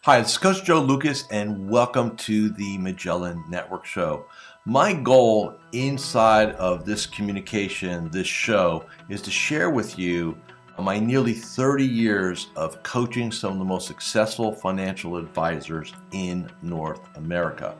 Hi, it's Coach Joe Lukacs, and welcome to the Magellan Network Show. My goal inside of this communication, this show, is to share with you my nearly 30 years of coaching some of the most successful financial advisors in North America.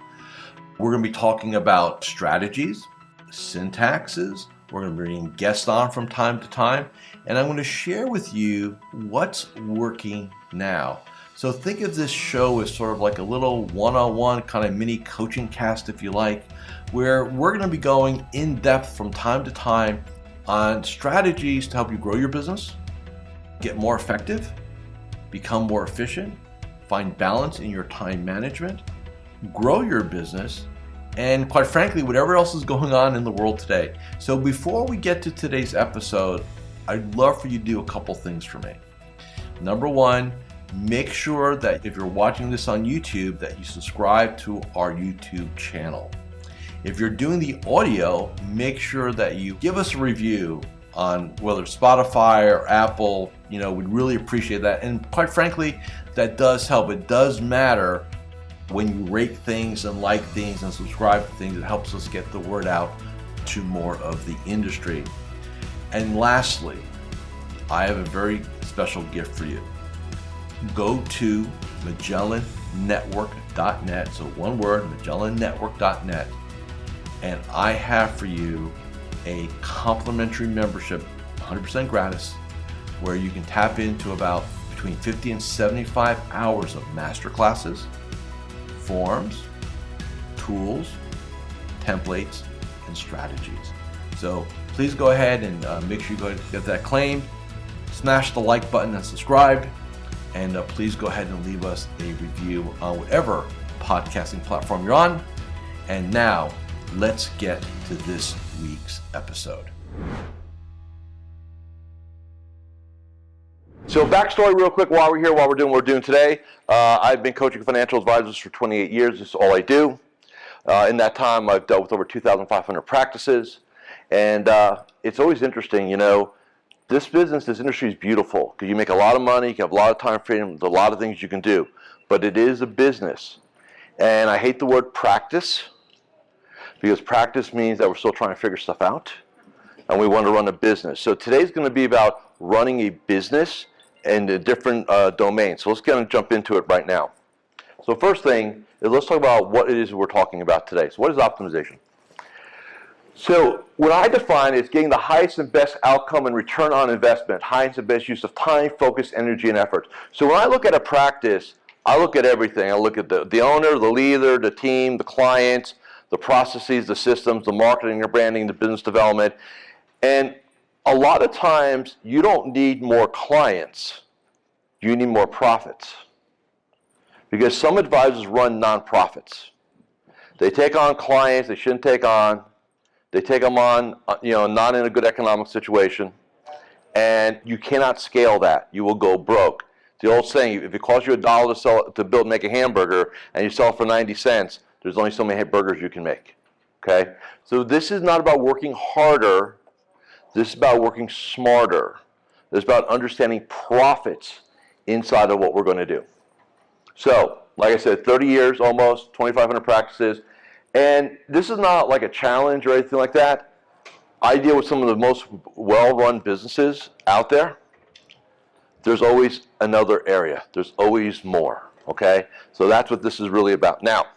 We're going to be talking about strategies, syntaxes. We're going to be bringing guests on from time to time, and I'm going to share with you what's working now. So think of this show as sort of like a little one-on-one kind of mini coaching cast, if you like, where we're going to be going in depth from time to time on strategies to help you grow your business, get more effective, become more efficient, find balance in your time management, grow your business, and quite frankly, whatever else is going on in the world today. So before we get to today's episode, I'd love for you to do a couple things for me. Number one, make sure that if you're watching this on YouTube, that you subscribe to our YouTube channel. If you're doing the audio, make sure that you give us a review on whether Spotify or Apple. We'd really appreciate that. And quite frankly, that does help. It does matter when you rate things and like things and subscribe to things. It helps us get the word out to more of the industry. And lastly, I have a very special gift for you. Go to MagellanNetwork.net, so one word, MagellanNetwork.net, and I have for you a complimentary membership, 100% gratis, where you can tap into about between 50 and 75 hours of masterclasses, forms, tools, templates, and strategies. So please go ahead and make sure you go get that claimed, smash the like button and subscribe. And please go ahead and leave us a review on whatever podcasting platform you're on. And now, let's get to this week's episode. So backstory real quick while we're here, while we're doing what we're doing today. I've been coaching financial advisors for 28 years. This is all I do. In that time, I've dealt with over 2,500 practices. And it's always interesting, this business, this industry is beautiful because you make a lot of money, you have a lot of time freedom, there's a lot of things you can do. But it is a business. And I hate the word practice because practice means that we're still trying to figure stuff out and we want to run a business. So today's going to be about running a business and the different domains. So let's kind of jump into it right now. So first thing is let's talk about what it is we're talking about today. So what is optimization? So what I define is getting the highest and best outcome and return on investment, highest and best use of time, focus, energy, and effort. So when I look at a practice, I look at everything. I look at the owner, the leader, the team, the client, the processes, the systems, the marketing, the branding, the business development. And a lot of times you don't need more clients, you need more profits. Because some advisors run nonprofits. They take on clients they shouldn't take on. They take them on, not in a good economic situation, and you cannot scale that. You will go broke. The old saying, if it costs you $1 to make a hamburger, and you sell it for 90 cents, there's only so many burgers you can make. Okay? So this is not about working harder. This is about working smarter. This is about understanding profits inside of what we're going to do. So, like I said, 30 years almost, 2,500 practices. And this is not like a challenge or anything like that. I deal with some of the most well-run businesses out there. There's always another area. There's always more, okay? So that's what this is really about. Now,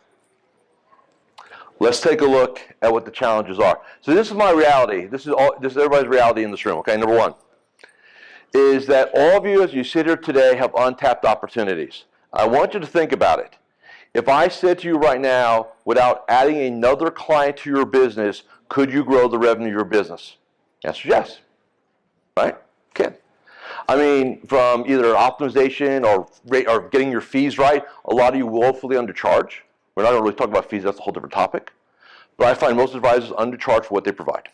let's take a look at what the challenges are. So this is my reality. This is everybody's reality in this room, okay? Number one is that all of you, as you sit here today, have untapped opportunities. I want you to think about it. If I said to you right now, without adding another client to your business, could you grow the revenue of your business? The answer is yes, right? Can. I mean, from either optimization or getting your fees right, a lot of you woefully undercharge. We're not going to really talk about fees, that's a whole different topic. But I find most advisors undercharge for what they provide.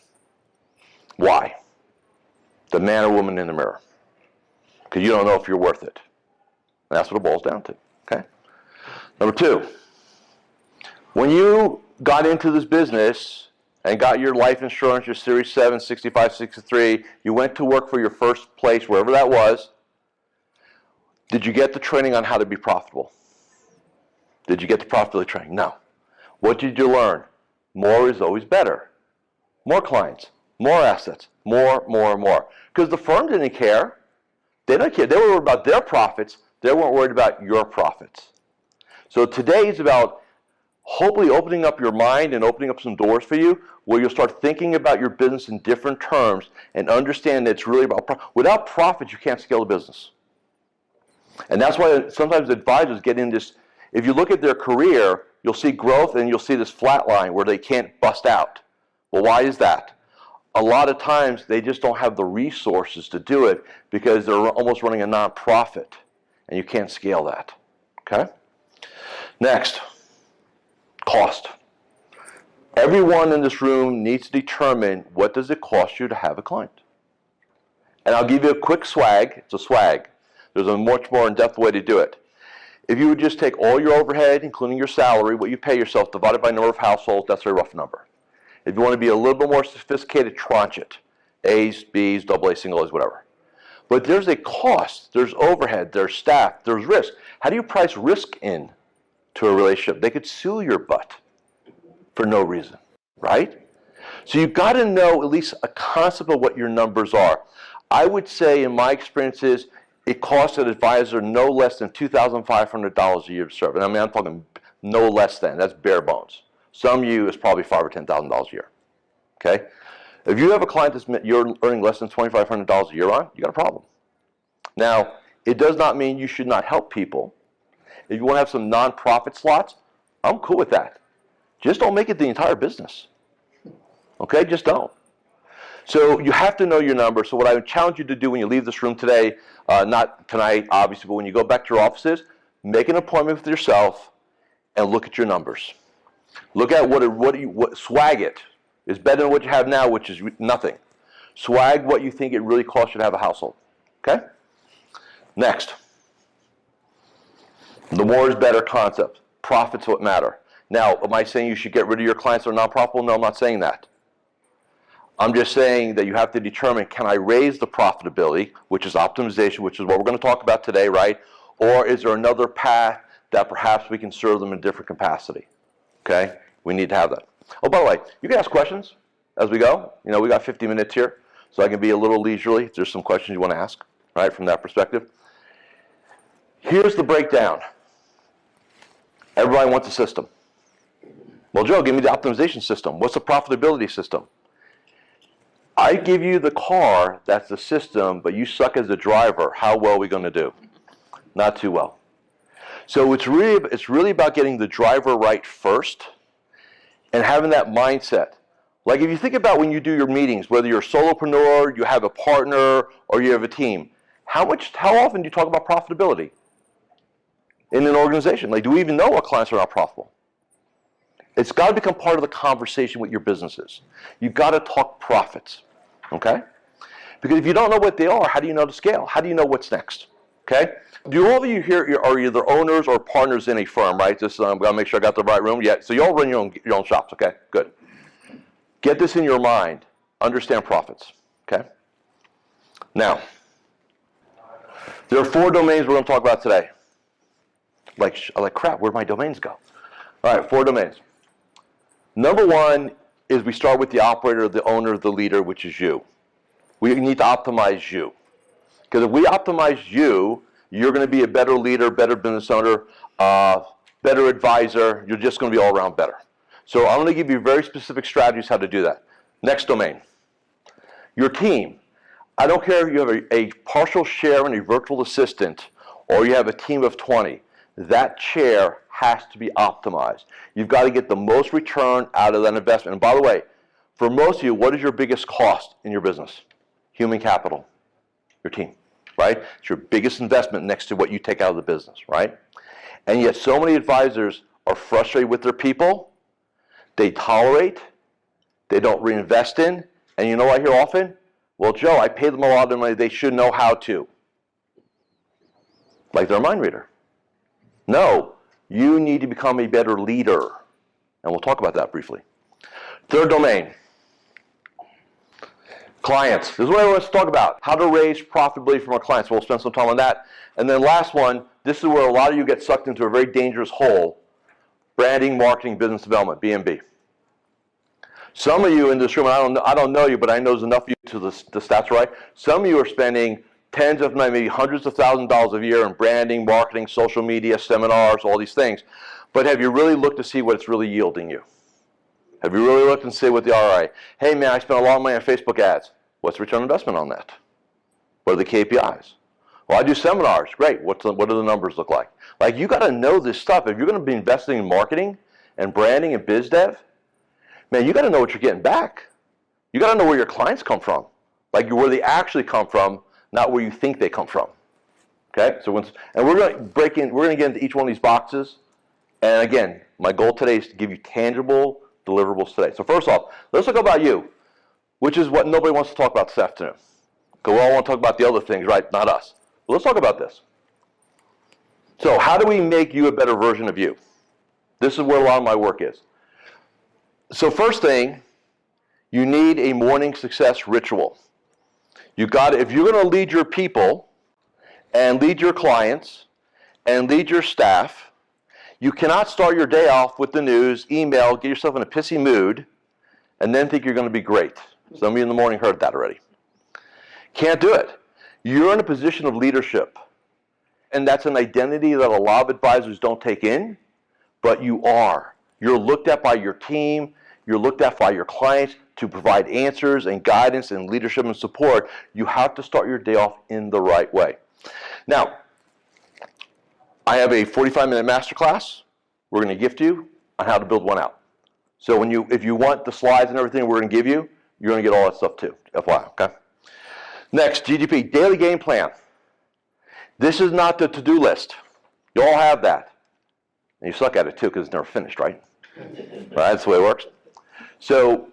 Why? The man or woman in the mirror. Because you don't know if you're worth it. And that's what it boils down to, okay? Number two, when you got into this business and got your life insurance, your Series 7, 65, 63, you went to work for your first place, wherever that was, did you get the training on how to be profitable? Did you get the profitability training? No. What did you learn? More is always better. More clients, more assets, more. Because the firm didn't care. They don't care. They were worried about their profits. They weren't worried about your profits. So today is about hopefully opening up your mind and opening up some doors for you where you'll start thinking about your business in different terms and understand that it's really about without profits, you can't scale the business. And that's why sometimes advisors get in this, if you look at their career, you'll see growth and you'll see this flat line where they can't bust out. Well, why is that? A lot of times they just don't have the resources to do it because they're almost running a nonprofit and you can't scale that. Okay? Next, cost. Everyone in this room needs to determine what does it cost you to have a client. And I'll give you a quick swag. It's a swag. There's a much more in-depth way to do it. If you would just take all your overhead, including your salary, what you pay yourself, divided by number of households, that's a rough number. If you want to be a little bit more sophisticated, tranche it. A's, B's, double A, single A's, whatever. But there's a cost. There's overhead. There's staff. There's risk. How do you price risk in to a relationship? They could sue your butt for no reason, right? So you've got to know at least a concept of what your numbers are. I would say, in my experiences, it costs an advisor no less than $2,500 a year to serve. And I mean, I'm talking no less than. That's bare bones. Some of you is probably $5,000 or $10,000 a year. Okay? If you have a client that's you're earning less than $2,500 a year on, you got a problem. Now, it does not mean you should not help people. If you want to have some nonprofit slots, I'm cool with that. Just don't make it the entire business. Okay? Just don't. So you have to know your numbers. So what I would challenge you to do when you leave this room today, not tonight, obviously, but when you go back to your offices, make an appointment with yourself and look at your numbers. Look at what swag it. It's better than what you have now, which is nothing. Swag what you think it really costs you to have a household. Okay? Next. The more is better concept. Profits what matter. Now, am I saying you should get rid of your clients that are non-profitable? No, I'm not saying that. I'm just saying that you have to determine, can I raise the profitability, which is optimization, which is what we're going to talk about today, right? Or is there another path that perhaps we can serve them in a different capacity? Okay? We need to have that. Oh, by the way, you can ask questions as we go. You know, we got 50 minutes here, so I can be a little leisurely if there's some questions you want to ask, right, from that perspective. Here's the breakdown. Everybody wants a system. Well, Joe, give me the optimization system. What's the profitability system? I give you the car, that's the system, but you suck as the driver. How well are we going to do? Not too well. So it's really about getting the driver right first and having that mindset. Like if you think about when you do your meetings, whether you're a solopreneur, you have a partner, or you have a team, how often do you talk about profitability in an organization? Like, do we even know what clients are not profitable? It's got to become part of the conversation with your businesses. You've got to talk profits, okay? Because if you don't know what they are, how do you know the scale? How do you know what's next, okay? Do all of you here are either owners or partners in a firm, right? Just got to make sure I got the right room. Yeah, so you all run your own shops, okay? Good. Get this in your mind. Understand profits, okay? Now, there are 4 domains we're going to talk about today. Like crap, where'd my domains go? All right, 4 domains. Number 1 is we start with the operator, the owner, the leader, which is you. We need to optimize you. Because if we optimize you, you're going to be a better leader, better business owner, better advisor. You're just going to be all around better. So I'm going to give you very specific strategies how to do that. Next domain, your team. I don't care if you have a partial share and a virtual assistant or you have a team of 20. That chair has to be optimized. You've got to get the most return out of that investment. And by the way, for most of you, what is your biggest cost in your business? Human capital, your team, right? It's your biggest investment next to what you take out of the business, right? And yet so many advisors are frustrated with their people. They tolerate. They don't reinvest in. And you know what I hear often? Well, Joe, I pay them a lot of money. They should know how to. Like they're a mind reader. No, you need to become a better leader. And we'll talk about that briefly. Third domain, clients. This is what I want to talk about. How to raise profitability from our clients. We'll spend some time on that. And then last one, this is where a lot of you get sucked into a very dangerous hole. branding, marketing, business development, B&B. Some of you in this room, and I don't know you, but I know enough of you to the stats right. Some of you are spending tens of maybe hundreds of thousands of dollars a year in branding, marketing, social media, seminars, all these things. But have you really looked to see what it's really yielding you? Have you really looked and see what the ROI? Hey man, I spent a lot of money on Facebook ads. What's the return on investment on that? What are the KPIs? Well, I do seminars. Great. What do the numbers look like? Like, you got to know this stuff. If you're going to be investing in marketing and branding and biz dev, man, you got to know what you're getting back. You got to know where your clients come from, like where they actually come from, not where you think they come from. Okay. So we're going to we're going to get into each one of these boxes. And again, my goal today is to give you tangible deliverables today. So first off, let's talk about you, which is what nobody wants to talk about this afternoon. Because we all want to talk about the other things, right? Not us. But let's talk about this. So how do we make you a better version of you? This is where a lot of my work is. So first thing, you need a morning success ritual. If you're going to lead your people and lead your clients and lead your staff, you cannot start your day off with the news, email, get yourself in a pissy mood, and then think you're going to be great. Some of you in the morning heard that already. Can't do it. You're in a position of leadership. And that's an identity that a lot of advisors don't take in, but you are. You're looked at by your team. You're looked at by your clients to provide answers and guidance and leadership and support. You have to start your day off in the right way. Now, I have a 45-minute masterclass we're going to gift you on how to build one out. So if you want the slides and everything we're going to give you, you're going to get all that stuff too, FYI, okay? Next, GDP, daily game plan. This is not the to-do list. You all have that. And you suck at it too because it's never finished, right? Right? That's the way it works. So,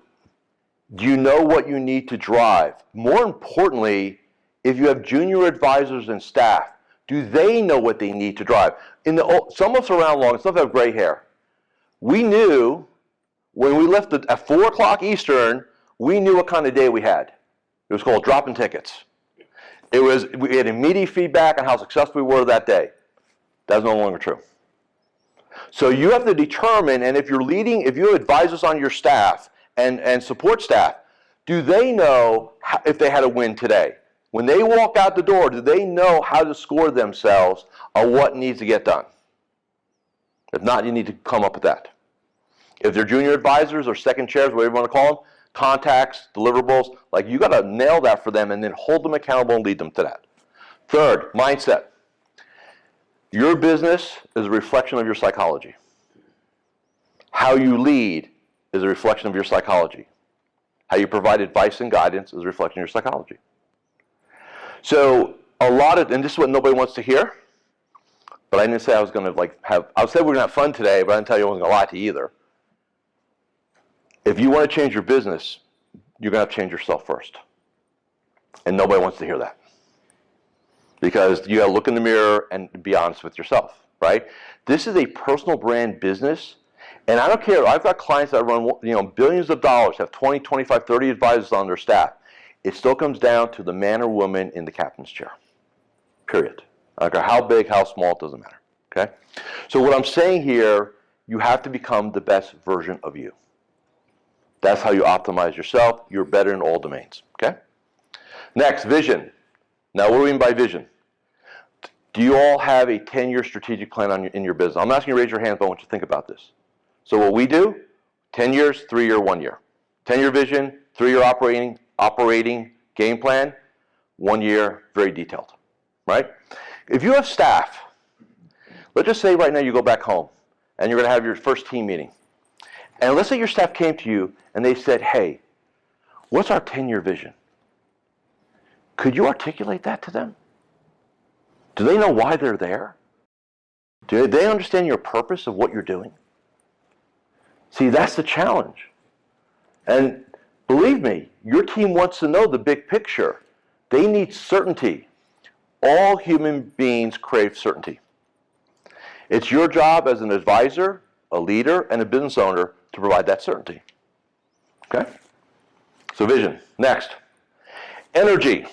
do you know what you need to drive? More importantly, if you have junior advisors and staff, do they know what they need to drive? Some of us are around long, some of us have gray hair. We knew when we left at 4 o'clock Eastern, we knew what kind of day we had. It was called dropping tickets. We had immediate feedback on how successful we were that day. That's no longer true. So you have to determine, and if you have advisors on your staff and support staff, do they know if they had a win today? When they walk out the door, do they know how to score themselves on what needs to get done? If not, you need to come up with that. If they're junior advisors or second chairs, whatever you want to call them, contacts, deliverables, like you got to nail that for them and then hold them accountable and lead them to that. Third, mindset. Your business is a reflection of your psychology. How you lead is a reflection of your psychology. How you provide advice and guidance is a reflection of your psychology. So and this is what nobody wants to hear, but I didn't say I was going to I said we're going to have fun today, but I didn't tell you I wasn't going to lie to you either. If you want to change your business, you're going to have to change yourself first. And nobody wants to hear that. Because you got to look in the mirror and be honest with yourself, right? This is a personal brand business. And I don't care. I've got clients that run billions of dollars, have 20, 25, 30 advisors on their staff. It still comes down to the man or woman in the captain's chair. Period. I don't care how big, how small, it doesn't matter. Okay? So what I'm saying here, you have to become the best version of you. That's how you optimize yourself. You're better in all domains. Okay? Next, vision. Now, what do we mean by vision? Do you all have a 10-year strategic plan in your business? I'm asking you to raise your hands, but I want you to think about this. So what we do, 10 years, 3-year, 1 year. 10-year vision, 3-year operating game plan, 1 year, very detailed. Right? If you have staff, let's just say right now you go back home and you're going to have your first team meeting. And let's say your staff came to you and they said, hey, what's our 10-year vision? Could you articulate that to them? Do they know why they're there? Do they understand your purpose of what you're doing? See, that's the challenge. And believe me, your team wants to know the big picture. They need certainty. All human beings crave certainty. It's your job as an advisor, a leader, and a business owner to provide that certainty. Okay? So vision. Next. Energy.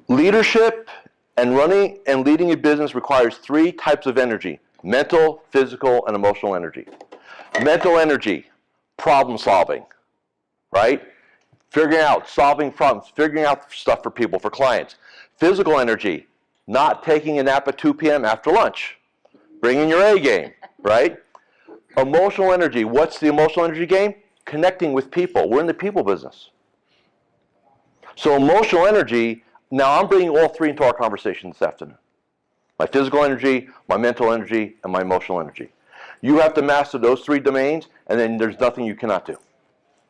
Leadership and running and leading a business requires 3 types of energy. Mental, physical, and emotional energy. Mental energy, problem solving, right? Figuring out, solving problems, figuring out stuff for people, for clients. Physical energy, not taking a nap at 2 p.m. after lunch. Bringing your A game, right? Emotional energy, what's the emotional energy game? Connecting with people. We're in the people business. So emotional energy, now I'm bringing all three into our conversation this afternoon. My physical energy, my mental energy, and my emotional energy. You have to master those three domains, and then there's nothing you cannot do.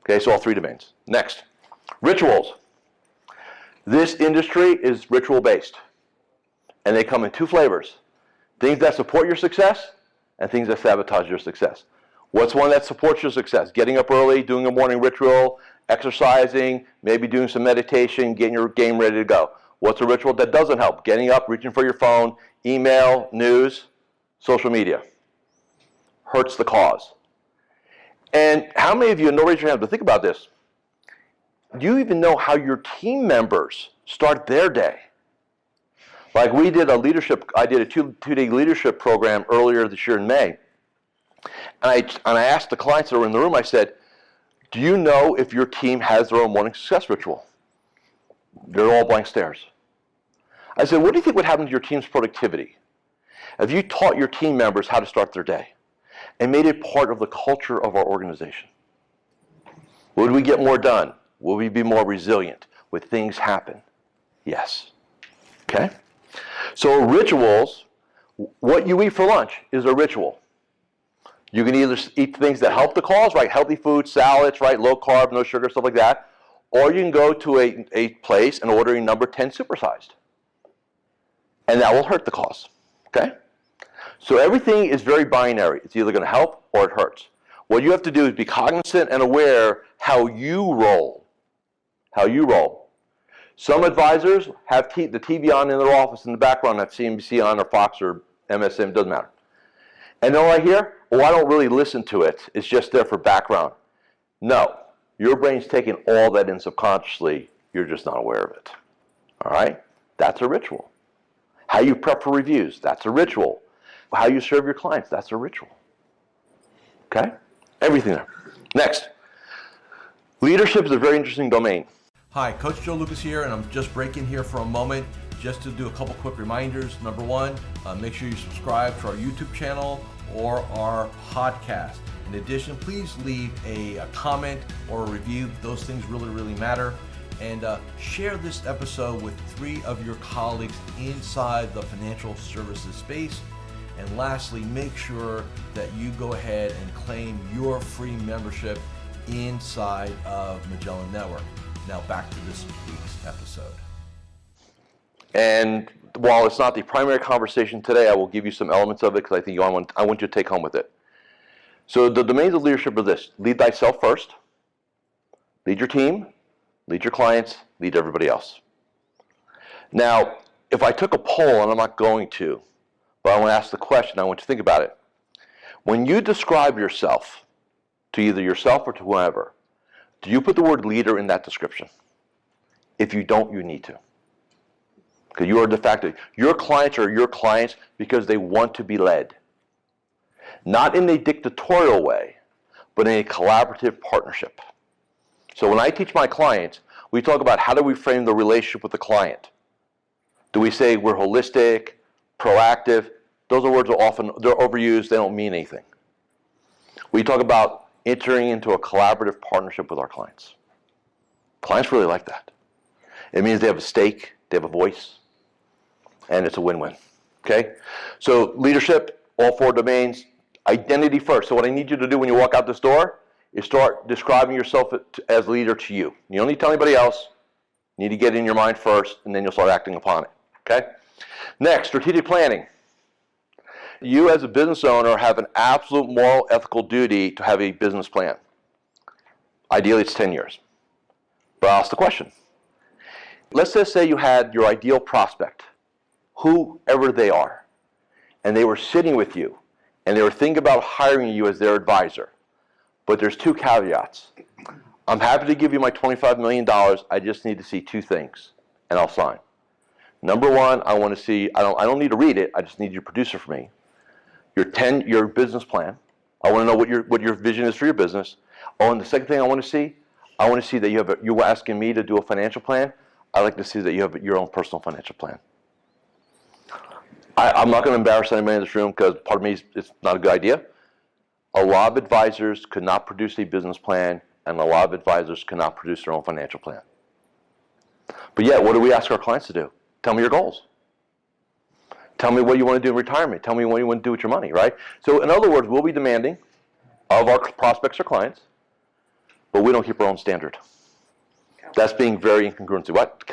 Okay, so all three domains. Next, rituals. This industry is ritual-based, and they come in two flavors. Things that support your success and things that sabotage your success. What's one that supports your success? Getting up early, doing a morning ritual, exercising, maybe doing some meditation, getting your game ready to go. What's a ritual that doesn't help? Getting up, reaching for your phone, email, news, social media. Hurts the cause. And how many of you, no raise your hand, but think about this. Do you even know how your team members start their day? Like I did a two-day leadership program earlier this year in May. And I asked the clients that were in the room, I said, do you know if your team has their own morning success ritual? They're all blank stares. I said, what do you think would happen to your team's productivity if you taught your team members how to start their day and made it part of the culture of our organization? Would we get more done? Will we be more resilient? Would things happen? Yes. Okay? So rituals, what you eat for lunch is a ritual. You can either eat things that help the cause, right? Healthy food, salads, right? Low carb, no sugar, stuff like that. Or you can go to a place and order a number 10 supersized. And that will hurt the cause. Okay? So everything is very binary. It's either going to help or it hurts. What you have to do is be cognizant and aware how you roll. How you roll. Some advisors have the TV on in their office in the background, that CNBC on or Fox or MSN, doesn't matter. And then right here, I don't really listen to it. It's just there for background. No, your brain's taking all that in subconsciously. You're just not aware of it. All right? That's a ritual. How you prep for reviews, that's a ritual. How you serve your clients, that's a ritual. Okay? Everything there. Next. Leadership is a very interesting domain. Hi, Coach Joe Lukacs here, and I'm just breaking here for a moment just to do a couple quick reminders. Number one, make sure you subscribe to our YouTube channel or our podcast. In addition, please leave a comment or a review. Those things really, really matter. And share this episode with 3 of your colleagues inside the financial services space. And lastly, make sure that you go ahead and claim your free membership inside of Magellan Network. Now back to this week's episode. And while it's not the primary conversation today, I will give you some elements of it because I think I want you to take home with it. So the domains of leadership are this: lead thyself first, lead your team, lead your clients, lead everybody else. Now, if I took a poll, and I'm not going to, but I want to ask the question, I want you to think about it. When you describe yourself to either yourself or to whoever, do you put the word leader in that description? If you don't, you need to. Because you are de facto. Your clients are your clients because they want to be led. Not in a dictatorial way, but in a collaborative partnership. So when I teach my clients, we talk about how do we frame the relationship with the client. Do we say we're holistic, proactive? Those are words are often, they're overused, they don't mean anything. We talk about entering into a collaborative partnership with our clients. Clients really like that. It means they have a stake, they have a voice, and it's a win-win. Okay? So leadership, all 4 domains, identity first. So what I need you to do when you walk out this door is start describing yourself as leader to you. You don't need to tell anybody else. You need to get it in your mind first, and then you'll start acting upon it. Okay? Next, strategic planning. You as a business owner have an absolute moral, ethical duty to have a business plan. Ideally, it's 10 years. But I'll ask the question. Let's just say you had your ideal prospect, whoever they are, and they were sitting with you, and they were thinking about hiring you as their advisor. But there's 2 caveats. I'm happy to give you my $25 million. I just need to see 2 things, and I'll sign. Number 1, I want to see, I don't need to read it. I just need you to produce it for me. your business plan. I want to know what your vision is for your business. Oh, and the second thing I want to see that you're asking me to do a financial plan. I like to see that you have your own personal financial plan. I'm not going to embarrass anybody in this room because part of me it's not a good idea. A lot of advisors could not produce a business plan, and a lot of advisors cannot produce their own financial plan. But yet, what do we ask our clients to do? Tell me your goals. Tell me what you want to do in retirement. Tell me what you want to do with your money, right? So in other words, we'll be demanding of our prospects or clients, but we don't keep our own standard. That's being very incongruent to what? The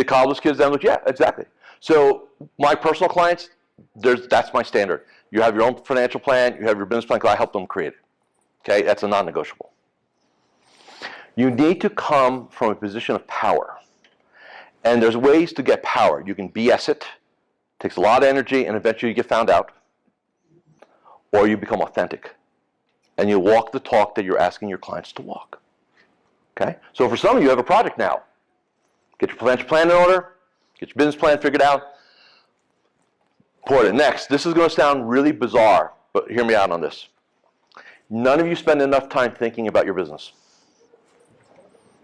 college kids, yeah, exactly. So my personal clients, that's my standard. You have your own financial plan, you have your business plan, because I help them create it. Okay, that's a non-negotiable. You need to come from a position of power. And there's ways to get power. You can BS it. Takes a lot of energy, and eventually you get found out. Or you become authentic. And you walk the talk that you're asking your clients to walk. Okay? So for some of you, have a project now. Get your financial plan in order. Get your business plan figured out. Important. Next, this is going to sound really bizarre, but hear me out on this. None of you spend enough time thinking about your business.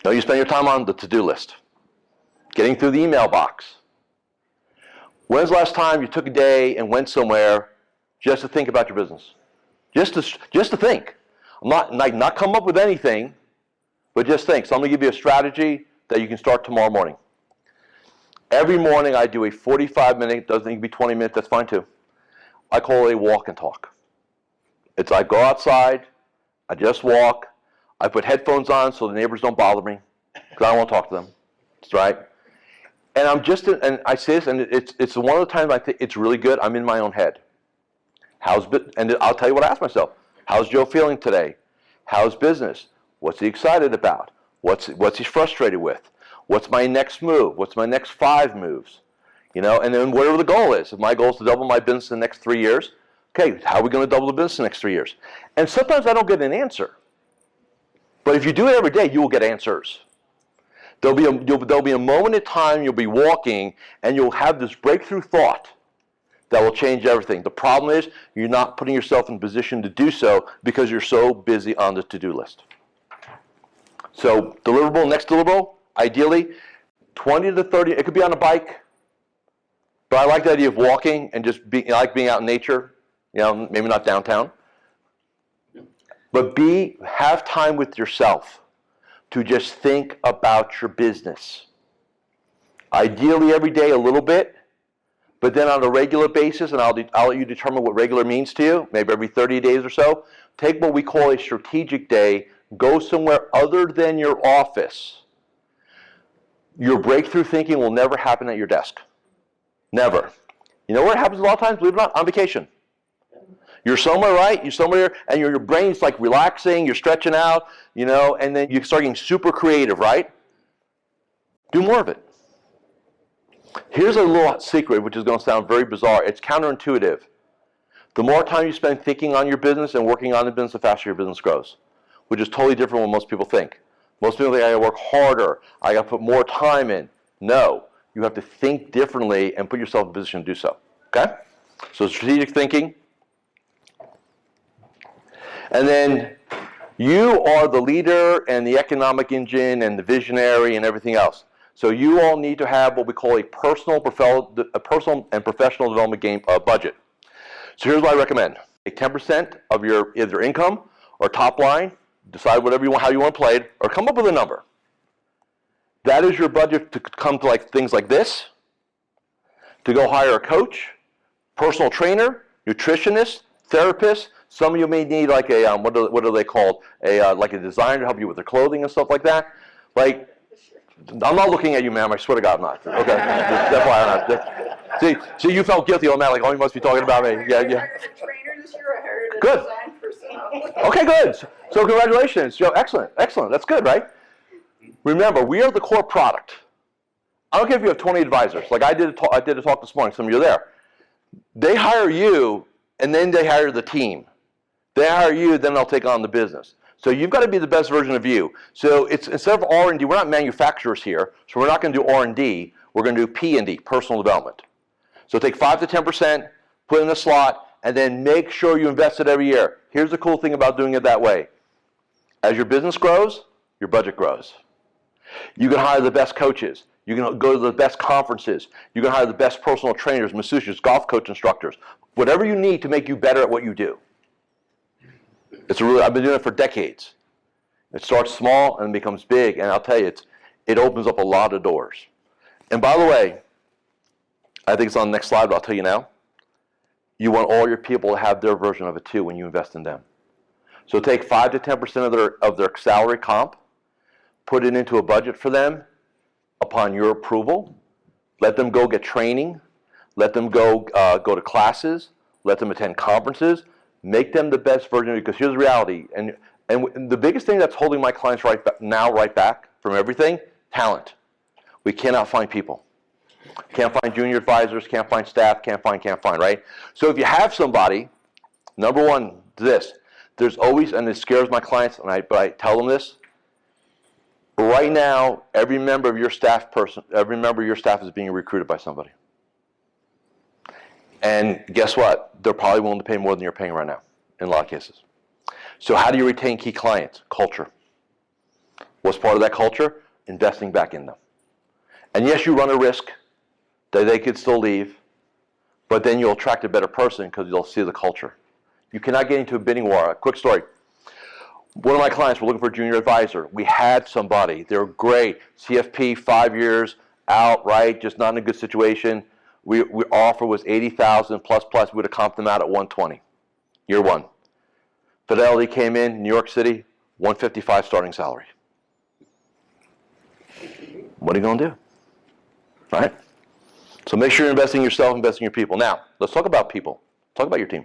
No, you spend your time on the to-do list. Getting through the email box. When's the last time you took a day and went somewhere just to think about your business? Just to think. I'm not come up with anything, but just think. So I'm going to give you a strategy that you can start tomorrow morning. Every morning I do a 45-minute, doesn't need to be 20 minutes, that's fine too. I call it a walk and talk. It's I go outside, I just walk, I put headphones on so the neighbors don't bother me, because I don't want to talk to them. That's right. And and I say this, and it's one of the times I think it's really good, I'm in my own head. And I'll tell you what I ask myself. How's Joe feeling today? How's business? What's he excited about? What's he frustrated with? What's my next move? What's my next 5 moves? You know, and then whatever the goal is. If my goal is to double my business in the next 3 years, okay, how are we going to double the business in the next 3 years? And sometimes I don't get an answer. But if you do it every day, you will get answers. There'll be a moment in time you'll be walking and you'll have this breakthrough thought that will change everything. The problem is you're not putting yourself in a position to do so because you're so busy on the to-do list. So next deliverable, ideally 20 to 30, it could be on a bike, but I like the idea of walking and I like being out in nature, you know, maybe not downtown. But have time with yourself to just think about your business. Ideally every day a little bit, but then on a regular basis, and I'll let you determine what regular means to you, maybe every 30 days or so, take what we call a strategic day, go somewhere other than your office. Your breakthrough thinking will never happen at your desk. Never. You know where it happens a lot of times? Believe it or not, on vacation. You're somewhere, right? You're somewhere, and your brain's like relaxing, you're stretching out, you know, and then you start getting super creative, right? Do more of it. Here's a little secret, which is going to sound very bizarre. It's counterintuitive. The more time you spend thinking on your business and working on the business, the faster your business grows, which is totally different from what most people think. Most people think I got to work harder, I got to put more time in. No, you have to think differently and put yourself in a position to do so. Okay? So strategic thinking. And then you are the leader and the economic engine and the visionary and everything else. So you all need to have what we call a personal and professional development budget. So here's what I recommend. Take 10% of your either income or top line, decide whatever you want, how you want to play it, or come up with a number. That is your budget to come to like things like this, to go hire a coach, personal trainer, nutritionist, therapist. Some of you may need like a, what are they called? Like a designer to help you with their clothing and stuff like that. Like, I'm not looking at you, ma'am. I swear to God, I'm not. Okay, that's why I'm not. See, you felt guilty on that. Like, oh, you must be talking about me. Yeah. I hired a trainer this year. I hired a Good. design person. Okay, good. So congratulations, Joe. Excellent. That's good, right? Remember, we are the core product. I don't care if you have 20 advisors. Like I did a talk this morning. Some of you are there. They hire you, and then they hire the team. They hire you, then they'll take on the business. So you've got to be the best version of you. So it's instead of R&D, we're not manufacturers here, so we're not going to do R&D. We're going to do P&D, personal development. So take 5 to 10%, put in a slot, and then make sure you invest it every year. Here's the cool thing about doing it that way. As your business grows, your budget grows. You can hire the best coaches. You can go to the best conferences. You can hire the best personal trainers, masseuses, golf coach instructors, whatever you need to make you better at what you do. I've been doing it for decades. It starts small and becomes big, and I'll tell you, it opens up a lot of doors. And by the way, I think it's on the next slide, but I'll tell you now. You want all your people to have their version of it too when you invest in them. So take 5 to 10% of their salary comp, put it into a budget for them upon your approval. Let them go get training. Let them go to classes. Let them attend conferences. Make them the best version of you, because here's the reality. And the biggest thing that's holding my clients right back from everything, talent. We cannot find people. Can't find junior advisors, can't find staff, can't find, right? So if you have somebody, number one, there's always, and it scares my clients, but I tell them this, right now, every member of your staff is being recruited by somebody. And guess what? They're probably willing to pay more than you're paying right now, in a lot of cases. So how do you retain key clients? Culture. What's part of that culture? Investing back in them. And yes, you run a risk that they could still leave, but then you'll attract a better person because you'll see the culture. You cannot get into a bidding war. A quick story. One of my clients were looking for a junior advisor. We had somebody. They were great. CFP, 5 years, out, right, just not in a good situation. We offer was $80,000 plus. We would have comped them out at $120, year one. Fidelity came in, New York City, $155 starting salary. What are you going to do? Right? So make sure you're investing in yourself, investing in your people. Now, let's talk about people. Talk about your team.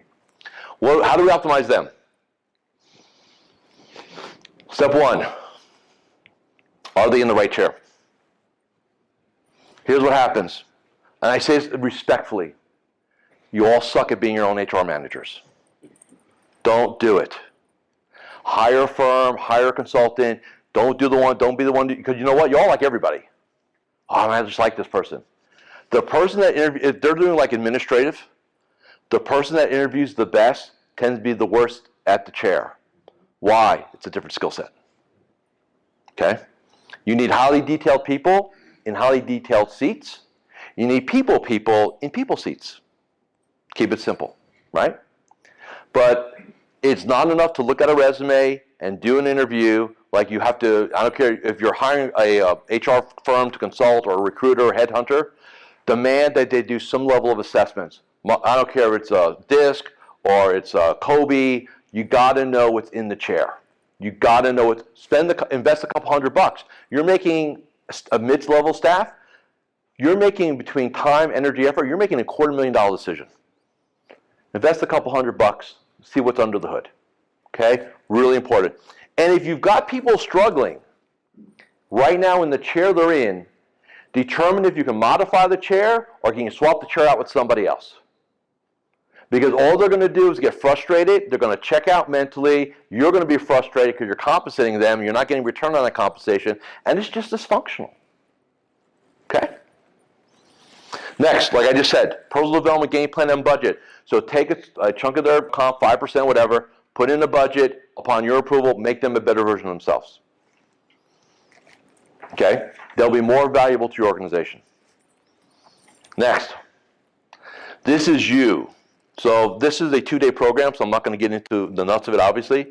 Well, how do we optimize them? Step one, are they in the right chair? Here's what happens, and I say this respectfully. You all suck at being your own HR managers. Don't do it. Hire a firm, hire a consultant. Don't be the one, because you know what? You all like everybody. Oh, I just like this person. The person that if they're doing like administrative, the person that interviews the best tends to be the worst at the chair. Why? It's a different skill set. Okay? You need highly detailed people in highly detailed seats. You need people in people seats. Keep it simple, right? But it's not enough to look at a resume and do an interview like you have to. I don't care if you're hiring a HR firm to consult or a recruiter or headhunter, demand that they do some level of assessments. I don't care if it's a DISC or it's a Kobe. You got to know what's in the chair. You got to know invest a couple $100. You're making a mid-level staff. You're making between time, energy, effort. You're making a $250,000 decision. Invest a couple $100. See what's under the hood. Okay, really important. And if you've got people struggling right now in the chair they're in, determine if you can modify the chair or can you swap the chair out with somebody else. Because all they're going to do is get frustrated. They're going to check out mentally. You're going to be frustrated because you're compensating them. You're not getting return on that compensation. And it's just dysfunctional. Okay? Next, like I just said, personal development game plan and budget. So take a chunk of their comp, 5%, whatever, put in a budget. Upon your approval, make them a better version of themselves. Okay? They'll be more valuable to your organization. Next, this is you. So this is a 2-day program, so I'm not going to get into the nuts of it, obviously.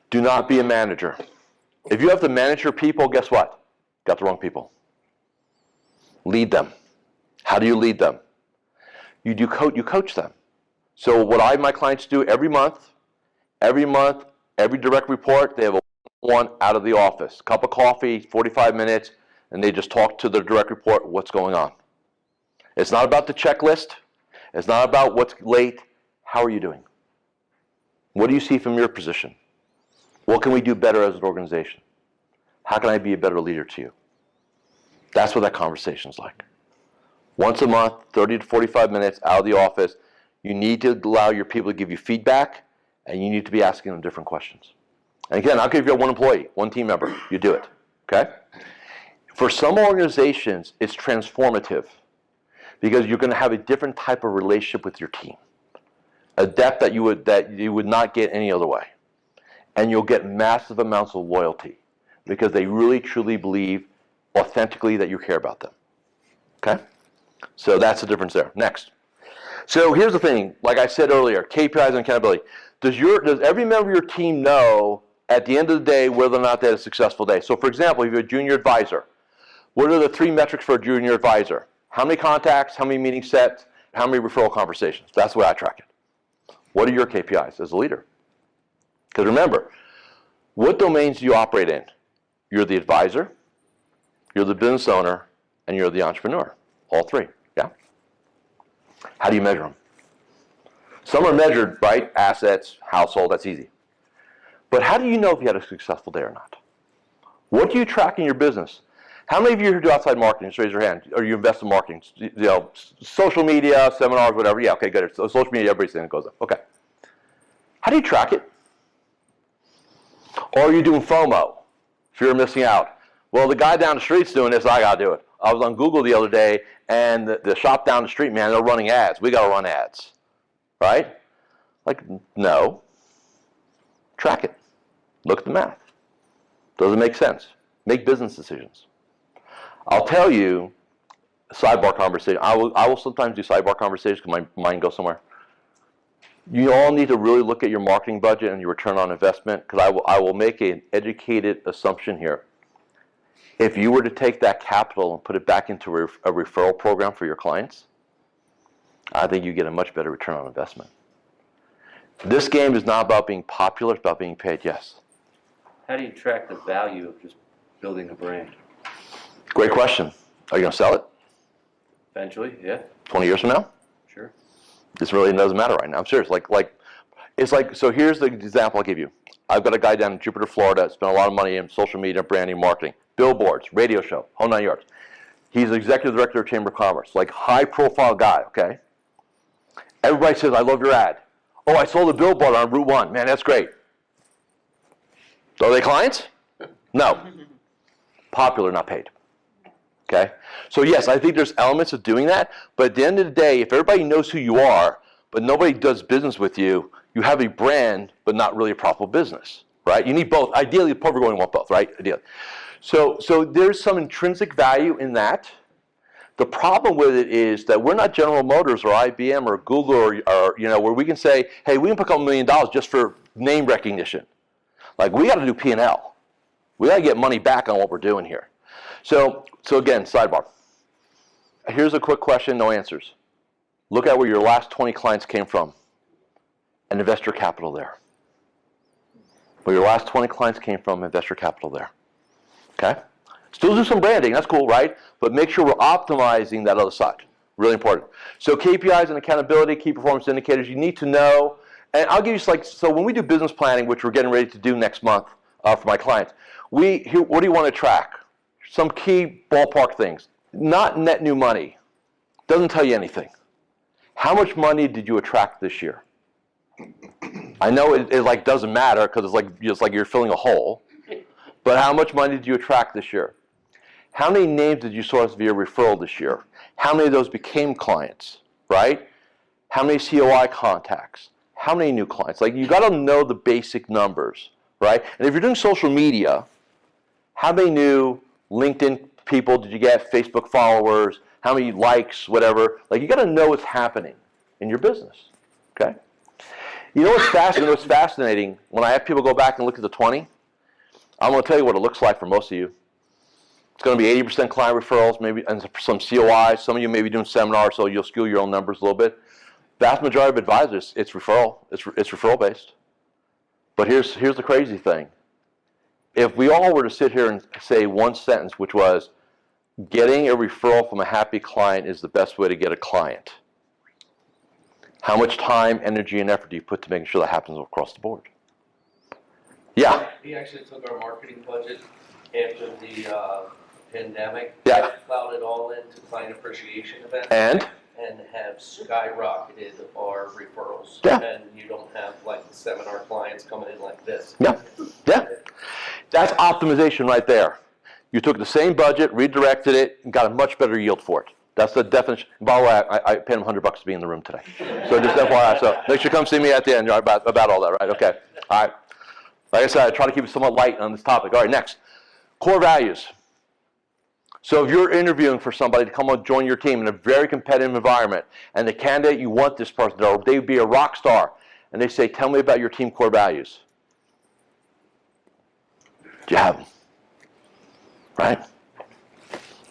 Do not be a manager. If you have to manage your people, guess what? Got the wrong people. Lead them. How do you lead them? You coach them. So what my clients do every month, every direct report, they have a one out of the office. Cup of coffee, 45 minutes, and they just talk to the direct report what's going on. It's not about the checklist. It's not about what's late. How are you doing? What do you see from your position? What can we do better as an organization? How can I be a better leader to you? That's what that conversation is like. Once a month, 30 to 45 minutes out of the office. You need to allow your people to give you feedback, and you need to be asking them different questions. And again, I'll give you one employee, one team member. You do it, okay? For some organizations, it's transformative because you're going to have a different type of relationship with your team. a depth that you would not get any other way. And you'll get massive amounts of loyalty because they really truly believe authentically that you care about them. Okay? So that's the difference there. Next. So here's the thing, like I said earlier, KPIs and accountability. Does every member of your team know at the end of the day whether or not they had a successful day? So for example, if you're a junior advisor, what are the 3 metrics for a junior advisor? How many contacts, how many meetings set, how many referral conversations? That's the way I track it. What are your KPIs as a leader? Because remember, what domains do you operate in? You're the advisor, you're the business owner, and you're the entrepreneur. All 3, yeah? How do you measure them? Some are measured, right? Assets, household, that's easy. But how do you know if you had a successful day or not? What do you track in your business? How many of you here do outside marketing? Just raise your hand. Or you invest in marketing? You know, social media, seminars, whatever. Yeah, okay, good. So social media, everybody's saying it goes up. Okay. How do you track it? Or are you doing FOMO? Fear of missing out. Well, the guy down the street's doing this, I got to do it. I was on Google the other day, and the shop down the street, man, they're running ads. We got to run ads. Right? Like, no. Track it. Look at the math. Does it make sense? Make business decisions. I'll tell you, sidebar conversation. I will sometimes do sidebar conversations because my mind goes somewhere. You all need to really look at your marketing budget and your return on investment because I will make an educated assumption here. If you were to take that capital and put it back into a referral program for your clients, I think you get a much better return on investment. This game is not about being popular, it's about being paid, yes. How do you track the value of just building a brand? Great question. Are you going to sell it Eventually, yeah, 20 years from now? sure. This really doesn't matter right now. I'm serious. So here's the example I'll give you. I've got a guy down in Jupiter, Florida, spent a lot of money in social media, branding, marketing, billboards, radio show, whole 9 yards. He's the executive director of Chamber of Commerce, like high profile guy, okay? Everybody says, I love your ad. Oh, I sold a billboard on Route 1. Man, that's great. Are they clients? No. Popular, not paid. Okay? So yes, I think there's elements of doing that, but at the end of the day, if everybody knows who you are, but nobody does business with you, you have a brand, but not really a profitable business, right? You need both. Ideally, the perfect one, you want both, right? Ideally. So there's some intrinsic value in that. The problem with it is that we're not General Motors or IBM or Google or where we can say, hey, we can put a couple $1 million just for name recognition. Like, we got to do P&L. We got to get money back on what we're doing here. So again, sidebar. Here's a quick question, no answers. Look at where your last 20 clients came from and invest your capital there. Where your last 20 clients came from, invest your capital there. Okay? Still do some branding, that's cool, right? But make sure we're optimizing that other side. Really important. So KPIs and accountability, key performance indicators, you need to know. And I'll give you so when we do business planning, which we're getting ready to do next month for my clients, what do you want to track? Some key ballpark things. Not net new money. Doesn't tell you anything. How much money did you attract this year? I know it doesn't matter because it's like you're filling a hole. But how much money did you attract this year? How many names did you source via referral this year? How many of those became clients, right? How many COI contacts? How many new clients? Like, you got to know the basic numbers, right? And if you're doing social media, how many new LinkedIn people did you get, Facebook followers, how many likes, whatever? Like, you got to know what's happening in your business, okay? You know what's fascinating? When I have people go back and look at the 20, I'm going to tell you what it looks like for most of you. It's going to be 80% client referrals, maybe, and some COIs. Some of you may be doing seminars, so you'll skew your own numbers a little bit. Vast majority of advisors, it's referral. It's referral based. But here's the crazy thing. If we all were to sit here and say one sentence, which was, getting a referral from a happy client is the best way to get a client. How much time, energy, and effort do you put to making sure that happens across the board? Yeah. We actually took our marketing budget after the pandemic. Yeah. Plowed it all into client appreciation events. And have skyrocketed our referrals. Yeah. And you don't have like the seminar clients coming in like this. yeah. That's optimization right there. You took the same budget, redirected it, and got a much better yield for it. That's the definition. By the way, I paid him $100 to be in the room today. So just FYI. So make sure you come see me at the end about all that, right? Okay. All right. Like I said, I try to keep it somewhat light on this topic. All right, next. Core values. So if you're interviewing for somebody to come and join your team in a very competitive environment, and the candidate you want this person to, they would be a rock star, and they say, tell me about your team core values. Do you have them? Right?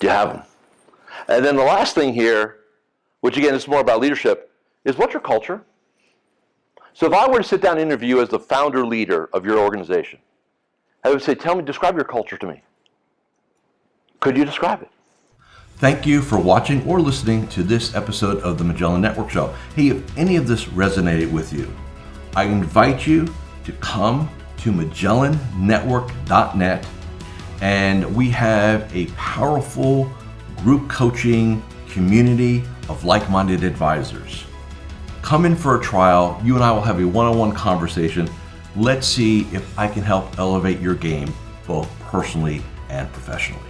Do you have them? And then the last thing here, which again is more about leadership, is what's your culture? So if I were to sit down and interview as the founder leader of your organization, I would say, describe your culture to me. Could you describe it? Thank you for watching or listening to this episode of the Magellan Network Show. Hey, if any of this resonated with you, I invite you to come to MagellanNetwork.net, and we have a powerful group coaching community of like-minded advisors. Come in for a trial. You and I will have a one-on-one conversation. Let's see if I can help elevate your game, both personally and professionally.